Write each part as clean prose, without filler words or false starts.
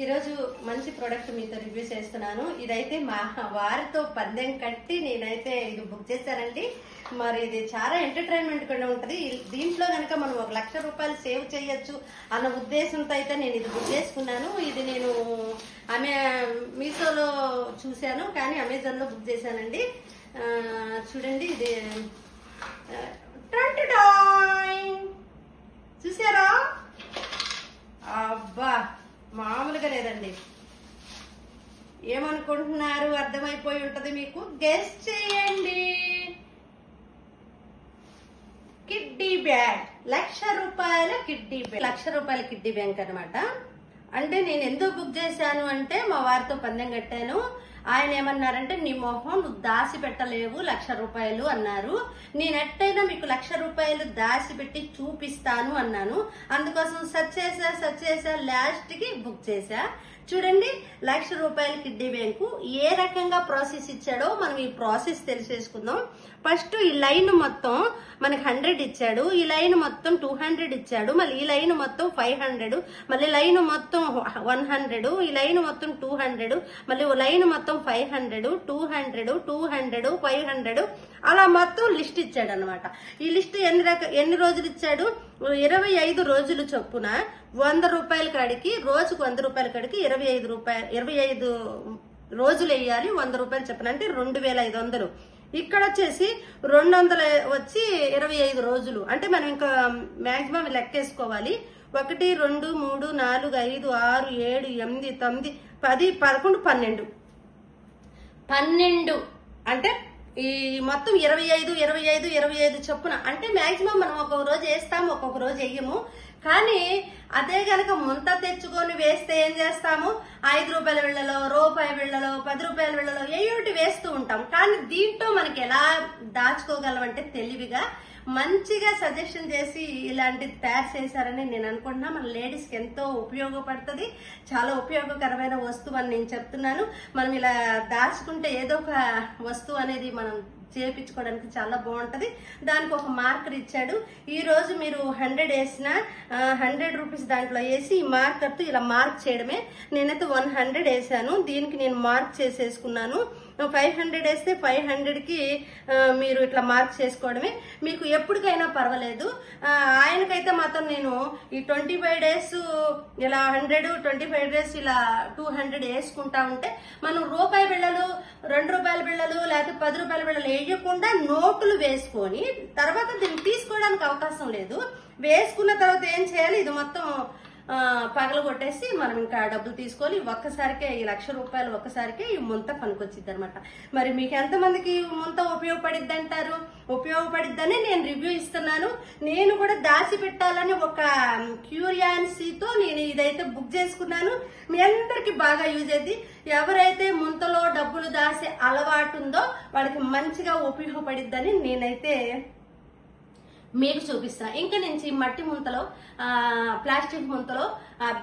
ఈరోజు మంచి ప్రోడక్ట్ మీతో రివ్యూ చేస్తున్నాను. ఇదైతే మా వారితో పందెం కట్టి నేనైతే ఇది బుక్ చేశానండి. మరి ఇది చాలా ఎంటర్టైన్మెంట్ కూడా ఉంటుంది. దీంట్లో కనుక మనం 1 లక్ష రూపాయలు సేవ్ చేయొచ్చు అన్న ఉద్దేశంతో అయితే నేను ఇది బుక్ చేసుకున్నాను. ఇది నేను మీషోలో చూశాను, కానీ అమెజాన్ లో బుక్ చేశానండి. చూడండి, ఇది చూసారా? అబ్బా, మామూలుగా లేదండి. ఏమనుకుంటున్నారు? అర్థమైపోయి ఉంటది మీకు. గెస్ చేయండి. కిడ్డీ బ్యాగ్, 1 లక్ష రూపాయల కిడ్డీ బ్యాగ్. 1 లక్ష రూపాయల కిడ్డీ బ్యాంక్ అనమాట. అంటే నేను ఎందుకు బుక్ చేశాను అంటే, మా వారితో పందెం కట్టాను. ఆయన ఏమన్నారంటే, నీ మొహం నువ్వు దాసి పెట్టలేవు 1 లక్ష రూపాయలు అన్నారు. నేను ఎట్టయినా మీకు 1 లక్ష రూపాయలు దాసి పెట్టి చూపిస్తాను అన్నాను. అందుకోసం సెర్చ్ చేసా లాస్ట్ కి బుక్ చేసా. చూడండి, 1 లక్ష రూపాయల కిడ్డీ బ్యాంకు ఏ రకంగా ప్రాసెస్ ఇచ్చాడో మనం ఈ ప్రాసెస్ తెలిసేసుకుందాం. ఫస్ట్ ఈ లైన్ మొత్తం మనకి 100 ఇచ్చాడు, ఈ లైన్ మొత్తం 200 ఇచ్చాడు, మళ్ళీ ఈ లైన్ మొత్తం 500, మళ్ళీ లైన్ మొత్తం 100, ఈ లైన్ మొత్తం 200, మళ్ళీ లైన్ మొత్తం 500, 200, 200, 500, అలా మొత్తం లిస్ట్ ఇచ్చాడు అనమాట. ఈ లిస్ట్ ఎన్ని రోజులు ఇచ్చాడు? 25 రోజులు చొప్పున 100 రూపాయల కాడికి, రోజుకు 100 రూపాయల కాడికి 25 రోజులు వేయాలి. 100 రూపాయలు చొప్పున అంటే 2500. ఇక్కడ వచ్చేసి 200 వచ్చి 25 రోజులు. అంటే మనం ఇంకా మాక్సిమం లెక్కేసుకోవాలి. 1, 2, 3, 4, 5, 6, 7, 8, 9, 10, 11, 12 అంటే ఈ మొత్తం 25 చొప్పున. అంటే మాక్సిమం మనం ఒక్కొక్క రోజు వేస్తాము, ఒక్కొక్క రోజు వేయము. కానీ అదే గనక ముంత తెచ్చుకొని వేస్తే ఏం చేస్తాము? 5 రూపాయల బిళ్ళలో, రూపాయి బిళ్ళలో, 10 రూపాయల బిళ్ళలో ఏయోటి వేస్తూ ఉంటాం. కానీ దీంట్లో మనకి ఎలా దాచుకోగలం అంటే, తెలివిగా మంచిగా సజెషన్ చేసి ఇలాంటి తయారు చేశారని నేను అనుకుంటున్నా. మన లేడీస్ కి ఎంతో ఉపయోగపడుతుంది, చాలా ఉపయోగకరమైన వస్తువు అని నేను చెప్తున్నాను. మనం ఇలా దాచుకుంటే ఏదో ఒక వస్తువు అనేది మనం చేయించుకోవడానికి చాలా బాగుంటది. దానికి ఒక మార్కర్ ఇచ్చాడు. ఈ రోజు మీరు 100 వేసిన 100 రూపీస్ దాంట్లో వేసి ఈ మార్కర్ తో ఇలా మార్క్ చేయడమే. నేనైతే 100 వేసాను, దీనికి నేను మార్క్ చేసేసుకున్నాను. 500 వేస్తే 500కి మీరు ఇట్లా మార్క్ చేసుకోవడమే. మీకు ఎప్పటికైనా పర్వాలేదు. ఆయనకైతే మాత్రం నేను ఈ 25 డేస్ ఇలా 100, 25 డేస్ ఇలా 200 వేసుకుంటా ఉంటే మనం రూపాయి బిళ్ళలు, 2 రూపాయల బిళ్ళలు, లేకపోతే 10 రూపాయల బిళ్ళలు వేయకుండా నోటులు వేసుకొని తర్వాత దీన్ని తీసుకోవడానికి అవకాశం లేదు. వేసుకున్న తర్వాత ఏం చేయాలి? ఇది మొత్తం పగలు కొట్టేసి మనం ఇంకా డబ్బులు తీసుకొని ఒక్కసారికే ఈ 1 లక్ష రూపాయలు ఒక్కసారికే ఈ ముంత పనికొచ్చిద్ది అనమాట. మరి మీకు ఎంతమందికి ముంత ఉపయోగపడిద్ది అంటారు? ఉపయోగపడిద్దని నేను రివ్యూ ఇస్తున్నాను. నేను కూడా దాచి పెట్టాలని ఒక క్యూరియాసిటీతో నేను ఇదైతే బుక్ చేసుకున్నాను. మీ అందరికి బాగా యూజ్ అయ్యింది. ఎవరైతే ముంతలో డబ్బులు దాసే అలవాటు ఉందో వాళ్ళకి మంచిగా ఉపయోగపడిద్దని నేనైతే మీకు చూపిస్తా. ఇంకా నుంచి మట్టి ముంతలో, ప్లాస్టిక్ ముంతలో,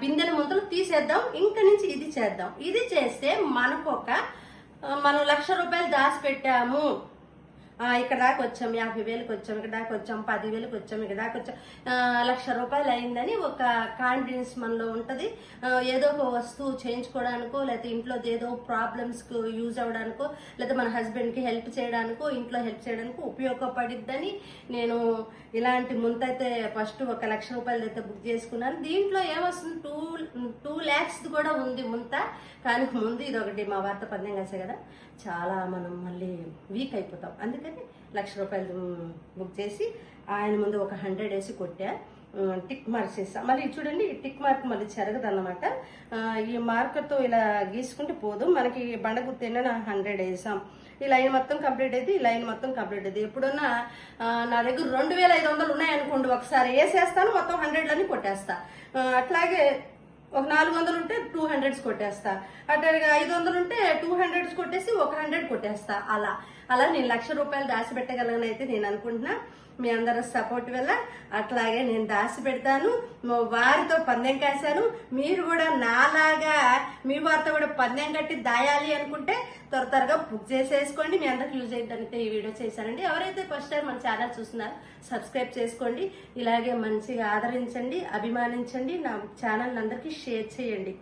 బిందెల ముంతలు తీసేద్దాం. ఇంకా నుంచి ఇది చేద్దాం. ఇది చేస్తే మనం 1 లక్ష రూపాయలు దాచి పెట్టాము, ఇక్కడ దాకా వచ్చాం, 50,000కి వచ్చాం, ఇక్కడ దాకా వచ్చాం, 10,000కి వచ్చాం, ఇక్కడ దాకా వచ్చాం, 1 లక్ష రూపాయలు అయిందని ఒక కాన్ఫిడెన్స్ మనలో ఉంటది. ఏదో ఒక వస్తువు చేయించుకోవడానికో, లేకపోతే ఇంట్లో ఏదో ప్రాబ్లమ్స్ కు యూజ్ అవ్వడానికో, లేకపోతే మన హస్బెండ్ కి హెల్ప్ చేయడానికో, ఇంట్లో హెల్ప్ చేయడానికో ఉపయోగపడిద్దని నేను ఇలాంటి ముంత అయితే ఫస్ట్ 1 లక్ష రూపాయలు అయితే బుక్ చేసుకున్నాను. దీంట్లో ఏమొస్తుంది? 2 lakhs కూడా ఉంది ముంత. కానీ ముందు ఇది ఒకటి మా వార్త పందెం కాసే కదా, చాలా మనం మళ్ళీ వీక్ అయిపోతాం. అందుకని 1 లక్ష రూపాయలు బుక్ చేసి ఆయన ముందు ఒక 100 వేసి కొట్టా, టిక్ మార్క్ చేసా. మళ్ళీ చూడండి, ఈ టిక్ మార్క్ మళ్ళీ చెరగదు అన్నమాట. ఈ మార్కర్తో ఇలా గీసుకుంటే పోదు. మనకి బండ గుర్తు 100 వేసాం. ఈ లైన్ మొత్తం కంప్లీట్ అయితే, ఈ లైన్ మొత్తం కంప్లీట్ అయితే. ఎప్పుడన్నా నా దగ్గర 2500 ఉన్నాయనుకోండి, ఒకసారి వేసేస్తాను, మొత్తం 100లని కొట్టేస్తా. అట్లాగే ఒక 400 ఉంటే 200s కొట్టేస్తా. అట్లాగే 500 ఉంటే 200s కొట్టేసి ఒక 100 కొట్టేస్తా. అలా నేను 1 లక్ష రూపాయలు దాచి పెట్టగలను అయితే నేను అనుకుంటున్నా. మీ అందరి సపోర్ట్ వల్ల అట్లాగే నేను దాచి పెడతాను. మా వారితో పందెం కాశాను. మీరు కూడా నాలాగా మీ వారితో కూడా పందెం కట్టి దాయాలి అనుకుంటే త్వరగా బుక్ చేసేసుకోండి. మీ అందరికి యూజ్ అయ్యేదానికి ఈ వీడియో చేశానండి. ఎవరైతే ఫస్ట్ టైం మన ఛానల్ చూస్తున్నారో సబ్స్క్రైబ్ చేసుకోండి. ఇలాగే మంచిగా ఆదరించండి, అభిమానించండి. నా ఛానల్ అందరికీ షేర్ చేయండి.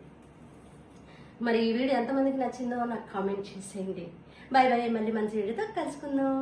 మరి ఈ వీడియో ఎంతమందికి నచ్చిందో నాకు కామెంట్ చేసేయండి. బాయ్ బాయ్, మళ్ళీ మంచి వీడియోతో కలుసుకుందాం.